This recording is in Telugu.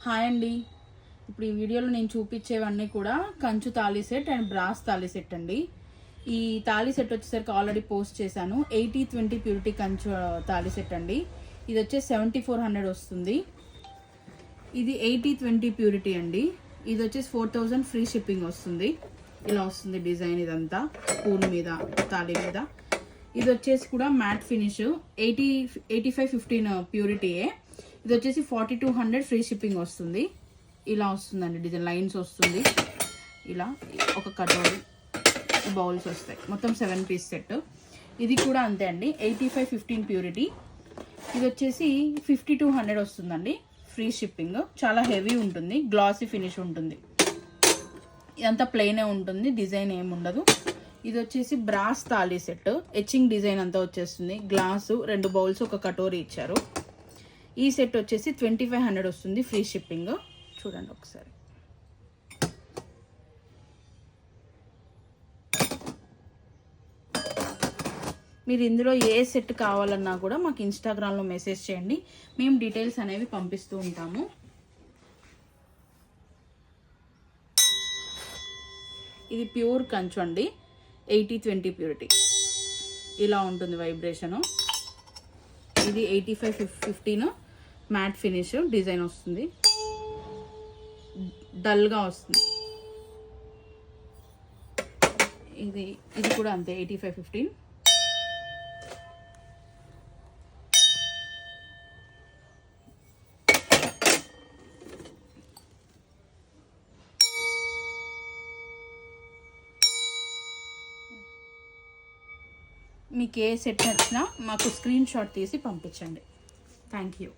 హాయ్ అండి. ఇప్పుడు ఈ వీడియోలో నేను చూపించేవన్నీ కూడా కంచు thali set and brass thali set అండి. ఈ తాళీ సెట్ వచ్చేసరికి ఆల్రెడీ పోస్ట్ చేశాను. 80-20 ప్యూరిటీ కంచు తాళీ సెట్ అండి. ఇది వచ్చేసి 7400 వస్తుంది. ఇది 80-20 ప్యూరిటీ అండి. ఇది వచ్చేసి 4000 ఫ్రీ షిప్పింగ్ వస్తుంది. ఇలా వస్తుంది డిజైన్, ఇదంతా స్పూన్ మీద తాళీ మీద. ఇది వచ్చేసి కూడా మ్యాట్ ఫినిష్ 85-15 ప్యూరిటీయే. ఇది వచ్చేసి 4200 ఫ్రీ షిప్పింగ్ వస్తుంది. ఇలా వస్తుందండి డిజైన్, లైన్స్ వస్తుంది. ఇలా ఒక కటోరీ బౌల్స్ వస్తాయి. మొత్తం 7 పీస్ సెట్. ఇది కూడా అంతే అండి, 85-15 ప్యూరిటీ. ఇది వచ్చేసి 5200 వస్తుందండి ఫ్రీ షిప్పింగ్. చాలా హెవీ ఉంటుంది, గ్లాసీ ఫినిష్ ఉంటుంది. ఇదంతా ప్లెయినే ఉంటుంది, డిజైన్ ఏమి ఉండదు. ఇది వచ్చేసి brass thali set, etching design అంతా వచ్చేస్తుంది. గ్లాసు, 2 బౌల్స్, ఒక కటోరీ ఇచ్చారు. ఈ సెట్ వచ్చేసి 2500 వస్తుంది ఫ్రీ షిప్పింగ్. చూడండి ఒకసారి. మీరు ఇందులో ఏ సెట్ కావాలన్నా కూడా మాకు ఇన్స్టాగ్రామ్లో మెసేజ్ చేయండి, మేము డీటెయిల్స్ అనేవి పంపిస్తూ ఉంటాము. ఇది ప్యూర్ కంచు అండి, 80-20 ప్యూరిటీ. ఇలా ఉంటుంది వైబ్రేషను. ఇది 85-15 మ్యాట్ ఫినిష్ డిజైన్ వస్తుంది, డల్గా వస్తుంది. ఇది కూడా అంతే, 85-15. మీకు ఏ సెట్ నచ్చినా మాకు స్క్రీన్ షాట్ తీసి పంపించండి. Thank you.